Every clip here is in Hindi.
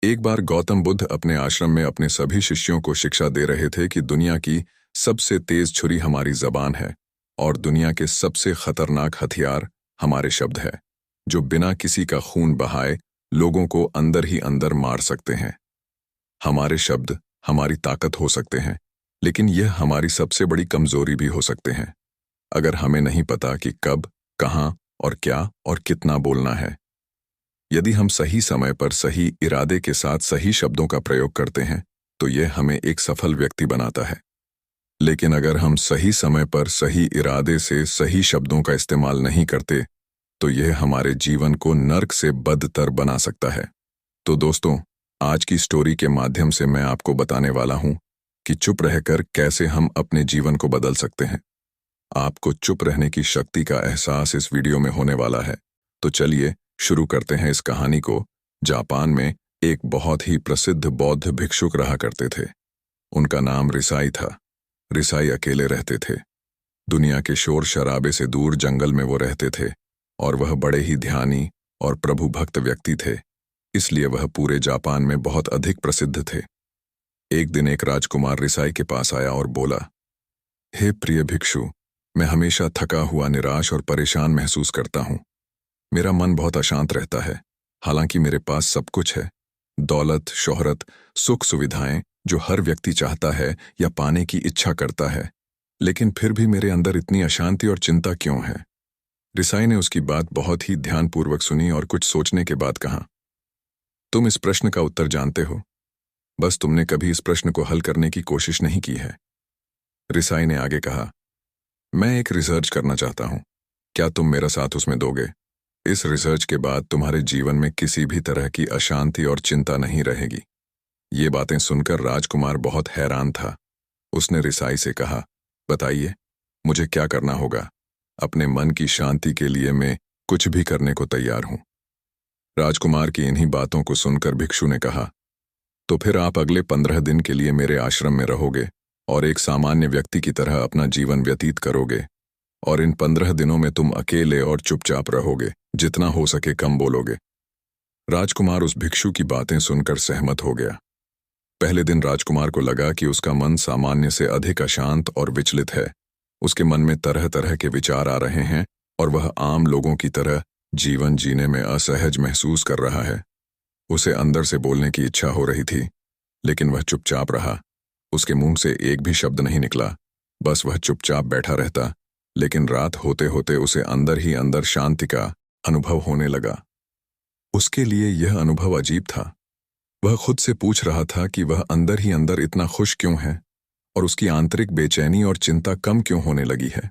एक बार गौतम बुद्ध अपने आश्रम में अपने सभी शिष्यों को शिक्षा दे रहे थे कि दुनिया की सबसे तेज छुरी हमारी जबान है और दुनिया के सबसे खतरनाक हथियार हमारे शब्द है, जो बिना किसी का खून बहाए लोगों को अंदर ही अंदर मार सकते हैं। हमारे शब्द हमारी ताकत हो सकते हैं, लेकिन यह हमारी सबसे बड़ी कमजोरी भी हो सकते हैं, अगर हमें नहीं पता कि कब, कहाँ और क्या और कितना बोलना है। यदि हम सही समय पर सही इरादे के साथ सही शब्दों का प्रयोग करते हैं, तो यह हमें एक सफल व्यक्ति बनाता है। लेकिन अगर हम सही समय पर सही इरादे से सही शब्दों का इस्तेमाल नहीं करते, तो यह हमारे जीवन को नर्क से बदतर बना सकता है। तो दोस्तों, आज की स्टोरी के माध्यम से मैं आपको बताने वाला हूं कि चुप रहकर कैसे हम अपने जीवन को बदल सकते हैं। आपको चुप रहने की शक्ति का एहसास इस वीडियो में होने वाला है। तो चलिए शुरू करते हैं इस कहानी को। जापान में एक बहुत ही प्रसिद्ध बौद्ध भिक्षुक रहा करते थे। उनका नाम रिसाई था। रिसाई अकेले रहते थे। दुनिया के शोर शराबे से दूर जंगल में वो रहते थे और वह बड़े ही ध्यानी और प्रभु भक्त व्यक्ति थे, इसलिए वह पूरे जापान में बहुत अधिक प्रसिद्ध थे। एक दिन एक राजकुमार रिसाई के पास आया और बोला, हे प्रिय भिक्षु, मैं हमेशा थका हुआ, निराश और परेशान महसूस करता हूँ। मेरा मन बहुत अशांत रहता है। हालांकि मेरे पास सब कुछ है, दौलत, शोहरत, सुख सुविधाएं जो हर व्यक्ति चाहता है या पाने की इच्छा करता है, लेकिन फिर भी मेरे अंदर इतनी अशांति और चिंता क्यों है? रिसाई ने उसकी बात बहुत ही ध्यानपूर्वक सुनी और कुछ सोचने के बाद कहा, तुम इस प्रश्न का उत्तर जानते हो, बस तुमने कभी इस प्रश्न को हल करने की कोशिश नहीं की है। रिसाई ने आगे कहा, मैं एक रिसर्च करना चाहता हूं, क्या तुम मेरा साथ उसमें दोगे? इस रिसर्च के बाद तुम्हारे जीवन में किसी भी तरह की अशांति और चिंता नहीं रहेगी। ये बातें सुनकर राजकुमार बहुत हैरान था। उसने रिसाई से कहा, बताइए, मुझे क्या करना होगा? अपने मन की शांति के लिए मैं कुछ भी करने को तैयार हूं। राजकुमार की इन्हीं बातों को सुनकर भिक्षु ने कहा, तो फिर आप अगले 15 दिन के लिए मेरे आश्रम में रहोगे और एक सामान्य व्यक्ति की तरह अपना जीवन व्यतीत करोगे, और इन 15 दिनों में तुम अकेले और चुपचाप रहोगे, जितना हो सके कम बोलोगे। राजकुमार उस भिक्षु की बातें सुनकर सहमत हो गया। पहले दिन राजकुमार को लगा कि उसका मन सामान्य से अधिक अशांत और विचलित है। उसके मन में तरह तरह के विचार आ रहे हैं और वह आम लोगों की तरह जीवन जीने में असहज महसूस कर रहा है। उसे अंदर से बोलने की इच्छा हो रही थी, लेकिन वह चुपचाप रहा। उसके मुंह से एक भी शब्द नहीं निकला, बस वह चुपचाप बैठा रहता। लेकिन रात होते होते उसे अंदर ही अंदर शांति का अनुभव होने लगा। उसके लिए यह अनुभव अजीब था। वह खुद से पूछ रहा था कि वह अंदर ही अंदर इतना खुश क्यों है और उसकी आंतरिक बेचैनी और चिंता कम क्यों होने लगी है।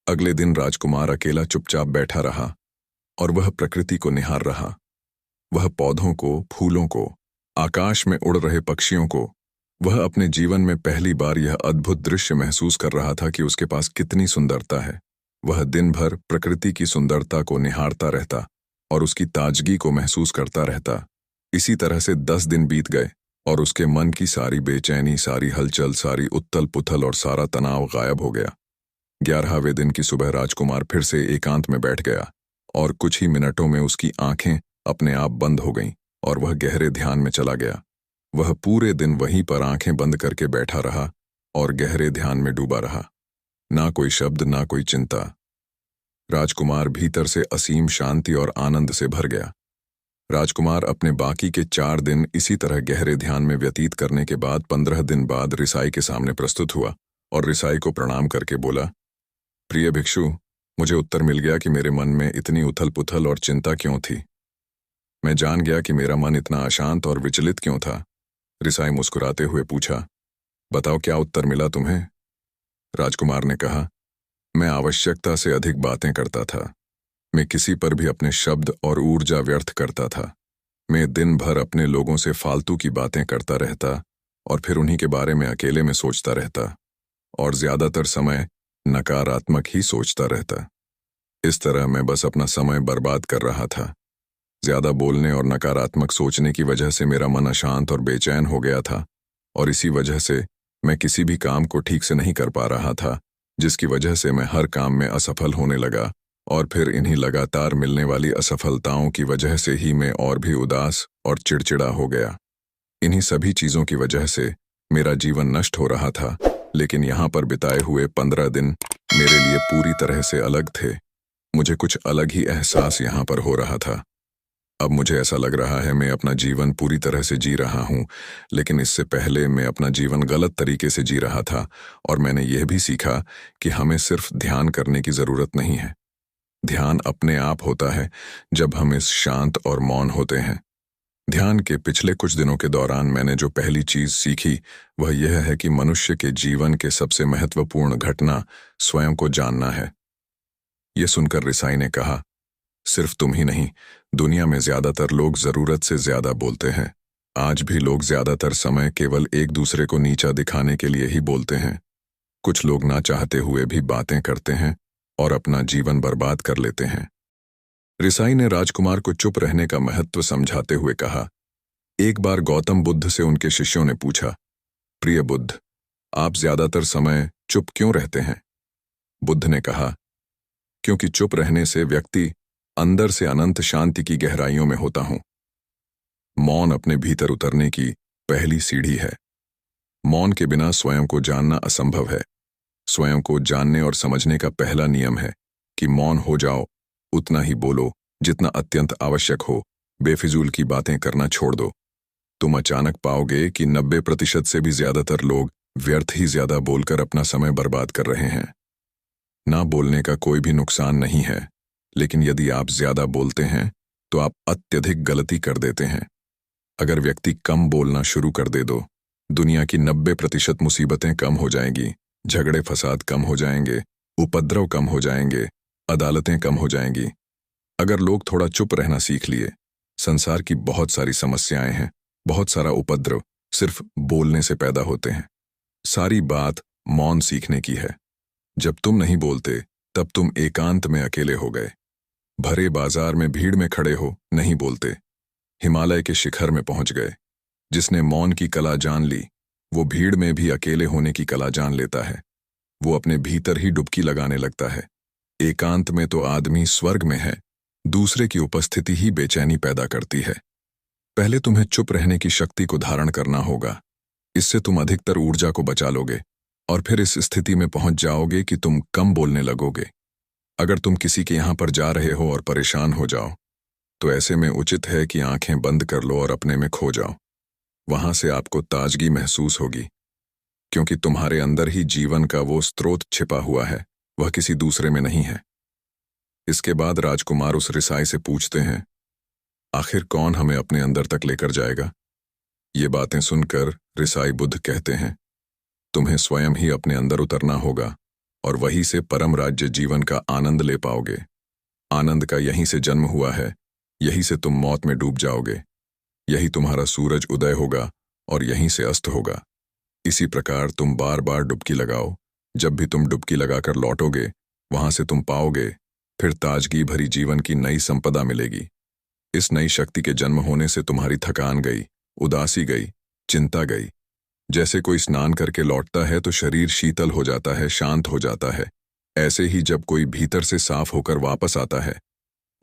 अगले दिन राजकुमार अकेला चुपचाप बैठा रहा और वह प्रकृति को निहार रहा। वह पौधों को, फूलों को, आकाश में उड़ रहे पक्षियों को, वह अपने जीवन में पहली बार यह अद्भुत दृश्य महसूस कर रहा था कि उसके पास कितनी सुंदरता है। वह दिन भर प्रकृति की सुंदरता को निहारता रहता और उसकी ताजगी को महसूस करता रहता। इसी तरह से 10 दिन बीत गए और उसके मन की सारी बेचैनी, सारी हलचल, सारी उथल पुथल और सारा तनाव गायब हो गया। 11वें दिन की सुबह राजकुमार फिर से एकांत में बैठ गया और कुछ ही मिनटों में उसकी आंखें अपने आप बंद हो गईं और वह गहरे ध्यान में चला गया। वह पूरे दिन वहीं पर आंखें बंद करके बैठा रहा और गहरे ध्यान में डूबा रहा। ना कोई शब्द, ना कोई चिंता। राजकुमार भीतर से असीम शांति और आनंद से भर गया। राजकुमार अपने बाकी के 4 दिन इसी तरह गहरे ध्यान में व्यतीत करने के बाद 15 दिन बाद रिसाई के सामने प्रस्तुत हुआ और रिसाई को प्रणाम करके बोला, प्रिय भिक्षु, मुझे उत्तर मिल गया कि मेरे मन में इतनी उथल पुथल और चिंता क्यों थी। मैं जान गया कि मेरा मन इतना अशांत और विचलित क्यों था। रिसाई मुस्कुराते हुए पूछा, बताओ, क्या उत्तर मिला तुम्हें? राजकुमार ने कहा, मैं आवश्यकता से अधिक बातें करता था। मैं किसी पर भी अपने शब्द और ऊर्जा व्यर्थ करता था। मैं दिन भर अपने लोगों से फालतू की बातें करता रहता और फिर उन्हीं के बारे में अकेले में सोचता रहता और ज्यादातर समय नकारात्मक ही सोचता रहता। इस तरह मैं बस अपना समय बर्बाद कर रहा था। ज्यादा बोलने और नकारात्मक सोचने की वजह से मेरा मन अशांत और बेचैन हो गया था और इसी वजह से मैं किसी भी काम को ठीक से नहीं कर पा रहा था, जिसकी वजह से मैं हर काम में असफल होने लगा और फिर इन्हीं लगातार मिलने वाली असफलताओं की वजह से ही मैं और भी उदास और चिड़चिड़ा हो गया। इन्हीं सभी चीज़ों की वजह से मेरा जीवन नष्ट हो रहा था, लेकिन यहाँ पर बिताए हुए 15 दिन मेरे लिए पूरी तरह से अलग थे। मुझे कुछ अलग ही एहसास यहाँ पर हो रहा था। अब मुझे ऐसा लग रहा है मैं अपना जीवन पूरी तरह से जी रहा हूँ, लेकिन इससे पहले मैं अपना जीवन गलत तरीके से जी रहा था और मैंने यह भी सीखा कि हमें सिर्फ ध्यान करने की ज़रूरत नहीं है। ध्यान अपने आप होता है जब हम इस शांत और मौन होते हैं। ध्यान के पिछले कुछ दिनों के दौरान मैंने जो पहली चीज़ सीखी वह यह है कि मनुष्य के जीवन के सबसे महत्वपूर्ण घटना स्वयं को जानना है। यह सुनकर रिसाई ने कहा, सिर्फ तुम ही नहीं, दुनिया में ज्यादातर लोग जरूरत से ज्यादा बोलते हैं। आज भी लोग ज्यादातर समय केवल एक दूसरे को नीचा दिखाने के लिए ही बोलते हैं। कुछ लोग ना चाहते हुए भी बातें करते हैं और अपना जीवन बर्बाद कर लेते हैं। रिसाई ने राजकुमार को चुप रहने का महत्व समझाते हुए कहा, एक बार गौतम बुद्ध से उनके शिष्यों ने पूछा, प्रिय बुद्ध, आप ज्यादातर समय चुप क्यों रहते हैं? बुद्ध ने कहा, क्योंकि चुप रहने से व्यक्ति अंदर से अनंत शांति की गहराइयों में होता हूं। मौन अपने भीतर उतरने की पहली सीढ़ी है। मौन के बिना स्वयं को जानना असंभव है। स्वयं को जानने और समझने का पहला नियम है कि मौन हो जाओ, उतना ही बोलो जितना अत्यंत आवश्यक हो, बेफिजूल की बातें करना छोड़ दो। तुम अचानक पाओगे कि 90% से भी ज्यादातर लोग व्यर्थ ही ज्यादा बोलकर अपना समय बर्बाद कर रहे हैं। ना बोलने का कोई भी नुकसान नहीं है, लेकिन यदि आप ज्यादा बोलते हैं तो आप अत्यधिक गलती कर देते हैं। अगर व्यक्ति कम बोलना शुरू कर दे दो, दुनिया की 90% मुसीबतें कम हो जाएंगी, झगड़े फसाद कम हो जाएंगे, उपद्रव कम हो जाएंगे, अदालतें कम हो जाएंगी। अगर लोग थोड़ा चुप रहना सीख लिए, संसार की बहुत सारी समस्याएं हैं, बहुत सारा उपद्रव सिर्फ बोलने से पैदा होते हैं। सारी बात मौन सीखने की है। जब तुम नहीं बोलते तब तुम एकांत में अकेले हो गए। भरे बाजार में भीड़ में खड़े हो, नहीं बोलते, हिमालय के शिखर में पहुंच गए। जिसने मौन की कला जान ली, वो भीड़ में भी अकेले होने की कला जान लेता है। वो अपने भीतर ही डुबकी लगाने लगता है। एकांत में तो आदमी स्वर्ग में है, दूसरे की उपस्थिति ही बेचैनी पैदा करती है। पहले तुम्हें चुप रहने की शक्ति को धारण करना होगा। इससे तुम अधिकतर ऊर्जा को बचा लोगे और फिर इस स्थिति में पहुंच जाओगे कि तुम कम बोलने लगोगे। अगर तुम किसी के यहां पर जा रहे हो और परेशान हो जाओ, तो ऐसे में उचित है कि आंखें बंद कर लो और अपने में खो जाओ। वहां से आपको ताजगी महसूस होगी, क्योंकि तुम्हारे अंदर ही जीवन का वो स्रोत छिपा हुआ है, वह किसी दूसरे में नहीं है। इसके बाद राजकुमार उस रिसाई से पूछते हैं, आखिर कौन हमें अपने अंदर तक लेकर जाएगा? ये बातें सुनकर रिसाई बुद्ध कहते हैं, तुम्हें स्वयं ही अपने अंदर उतरना होगा और वहीं से परम राज्य जीवन का आनंद ले पाओगे। आनंद का यहीं से जन्म हुआ है, यहीं से तुम मौत में डूब जाओगे। यही तुम्हारा सूरज उदय होगा और यहीं से अस्त होगा। इसी प्रकार तुम बार बार डुबकी लगाओ। जब भी तुम डुबकी लगाकर लौटोगे, वहां से तुम पाओगे फिर ताजगी भरी जीवन की नई संपदा मिलेगी। इस नई शक्ति के जन्म होने से तुम्हारी थकान गई, उदासी गई, चिंता गई। जैसे कोई स्नान करके लौटता है तो शरीर शीतल हो जाता है, शांत हो जाता है। ऐसे ही जब कोई भीतर से साफ होकर वापस आता है,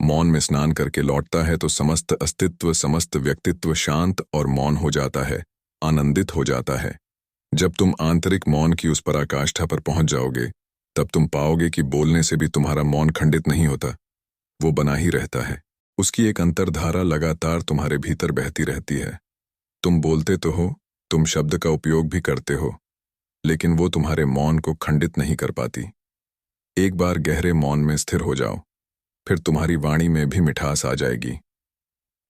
मौन में स्नान करके लौटता है, तो समस्त अस्तित्व, समस्त व्यक्तित्व शांत और मौन हो जाता है, आनंदित हो जाता है। जब तुम आंतरिक मौन की उस पराकाष्ठा पर पहुंच जाओगे, तब तुम पाओगे कि बोलने से भी तुम्हारा मौन खंडित नहीं होता, वो बना ही रहता है। उसकी एक अंतर्धारा लगातार तुम्हारे भीतर बहती रहती है। तुम बोलते तो हो, तुम शब्द का उपयोग भी करते हो, लेकिन वो तुम्हारे मौन को खंडित नहीं कर पाती। एक बार गहरे मौन में स्थिर हो जाओ, फिर तुम्हारी वाणी में भी मिठास आ जाएगी।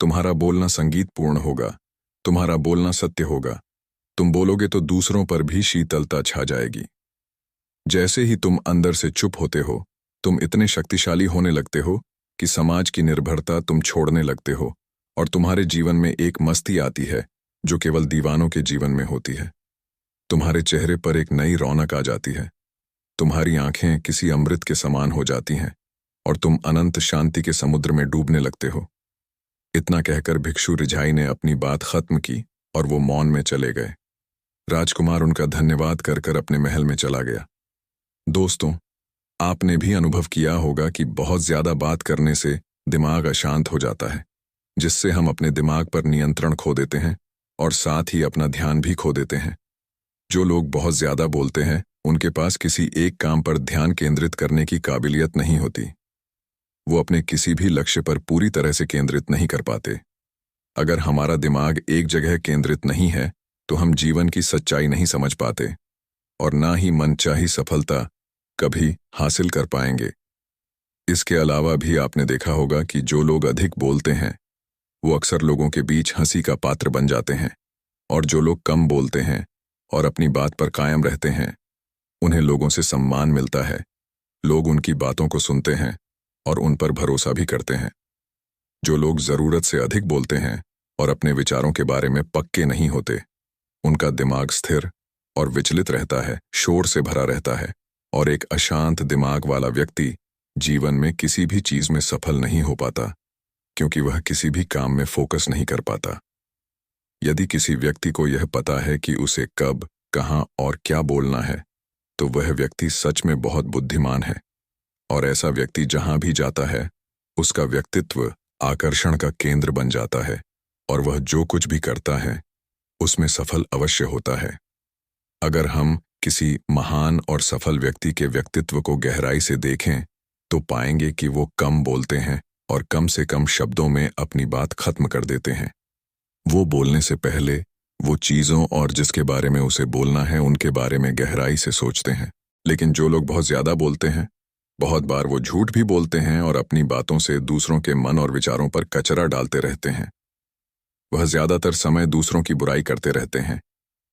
तुम्हारा बोलना संगीतपूर्ण होगा, तुम्हारा बोलना सत्य होगा। तुम बोलोगे तो दूसरों पर भी शीतलता छा जाएगी। जैसे ही तुम अंदर से चुप होते हो, तुम इतने शक्तिशाली होने लगते हो कि समाज की निर्भरता तुम छोड़ने लगते हो और तुम्हारे जीवन में एक मस्ती आती है जो केवल दीवानों के जीवन में होती है। तुम्हारे चेहरे पर एक नई रौनक आ जाती है। तुम्हारी आंखें किसी अमृत के समान हो जाती हैं और तुम अनंत शांति के समुद्र में डूबने लगते हो। इतना कहकर भिक्षु रिझाई ने अपनी बात खत्म की और वो मौन में चले गए। राजकुमार उनका धन्यवाद कर कर अपने महल में चला गया। दोस्तों, आपने भी अनुभव किया होगा कि बहुत ज्यादा बात करने से दिमाग अशांत हो जाता है, जिससे हम अपने दिमाग पर नियंत्रण खो देते हैं और साथ ही अपना ध्यान भी खो देते हैं। जो लोग बहुत ज्यादा बोलते हैं, उनके पास किसी एक काम पर ध्यान केंद्रित करने की काबिलियत नहीं होती। वो अपने किसी भी लक्ष्य पर पूरी तरह से केंद्रित नहीं कर पाते। अगर हमारा दिमाग एक जगह केंद्रित नहीं है, तो हम जीवन की सच्चाई नहीं समझ पाते और ना ही मनचाही सफलता कभी हासिल कर पाएंगे। इसके अलावा भी आपने देखा होगा कि जो लोग अधिक बोलते हैं, वो अक्सर लोगों के बीच हंसी का पात्र बन जाते हैं, और जो लोग कम बोलते हैं और अपनी बात पर कायम रहते हैं, उन्हें लोगों से सम्मान मिलता है। लोग उनकी बातों को सुनते हैं और उन पर भरोसा भी करते हैं। जो लोग जरूरत से अधिक बोलते हैं और अपने विचारों के बारे में पक्के नहीं होते, उनका दिमाग स्थिर और विचलित रहता है, शोर से भरा रहता है, और एक अशांत दिमाग वाला व्यक्ति जीवन में किसी भी चीज में सफल नहीं हो पाता, क्योंकि वह किसी भी काम में फोकस नहीं कर पाता। यदि किसी व्यक्ति को यह पता है कि उसे कब, कहां और क्या बोलना है, तो वह व्यक्ति सच में बहुत बुद्धिमान है। और ऐसा व्यक्ति जहां भी जाता है, उसका व्यक्तित्व आकर्षण का केंद्र बन जाता है और वह जो कुछ भी करता है उसमें सफल अवश्य होता है। अगर हम किसी महान और सफल व्यक्ति के व्यक्तित्व को गहराई से देखें, तो पाएंगे कि वो कम बोलते हैं और कम से कम शब्दों में अपनी बात खत्म कर देते हैं। वो बोलने से पहले वो चीज़ों और जिसके बारे में उसे बोलना है उनके बारे में गहराई से सोचते हैं। लेकिन जो लोग बहुत ज़्यादा बोलते हैं, बहुत बार वो झूठ भी बोलते हैं और अपनी बातों से दूसरों के मन और विचारों पर कचरा डालते रहते हैं। वह ज़्यादातर समय दूसरों की बुराई करते रहते हैं,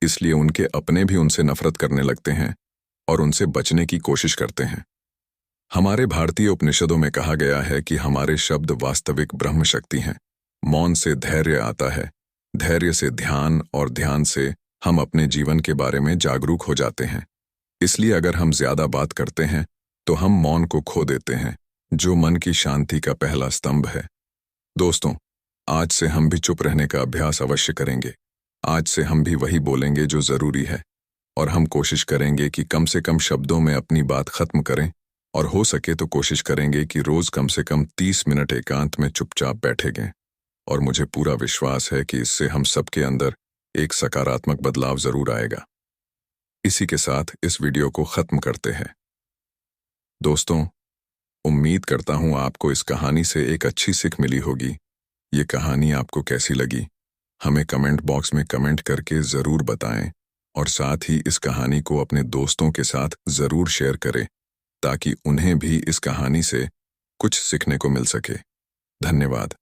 इसलिए उनके अपने भी उनसे नफरत करने लगते हैं और उनसे बचने की कोशिश करते हैं। हमारे भारतीय उपनिषदों में कहा गया है कि हमारे शब्द वास्तविक ब्रह्म शक्ति हैं। मौन से धैर्य आता है, धैर्य से ध्यान, और ध्यान से हम अपने जीवन के बारे में जागरूक हो जाते हैं। इसलिए अगर हम ज्यादा बात करते हैं, तो हम मौन को खो देते हैं, जो मन की शांति का पहला स्तंभ है। दोस्तों, आज से हम भी चुप रहने का अभ्यास अवश्य करेंगे। आज से हम भी वही बोलेंगे जो जरूरी है, और हम कोशिश करेंगे कि कम से कम शब्दों में अपनी बात खत्म करें, और हो सके तो कोशिश करेंगे कि रोज कम से कम 30 मिनट एकांत में चुपचाप बैठेंगे। और मुझे पूरा विश्वास है कि इससे हम सबके अंदर एक सकारात्मक बदलाव जरूर आएगा। इसी के साथ इस वीडियो को खत्म करते हैं। दोस्तों, उम्मीद करता हूं आपको इस कहानी से एक अच्छी सीख मिली होगी। ये कहानी आपको कैसी लगी, हमें कमेंट बॉक्स में कमेंट करके ज़रूर बताएं, और साथ ही इस कहानी को अपने दोस्तों के साथ ज़रूर शेयर करें, ताकि उन्हें भी इस कहानी से कुछ सीखने को मिल सके। धन्यवाद।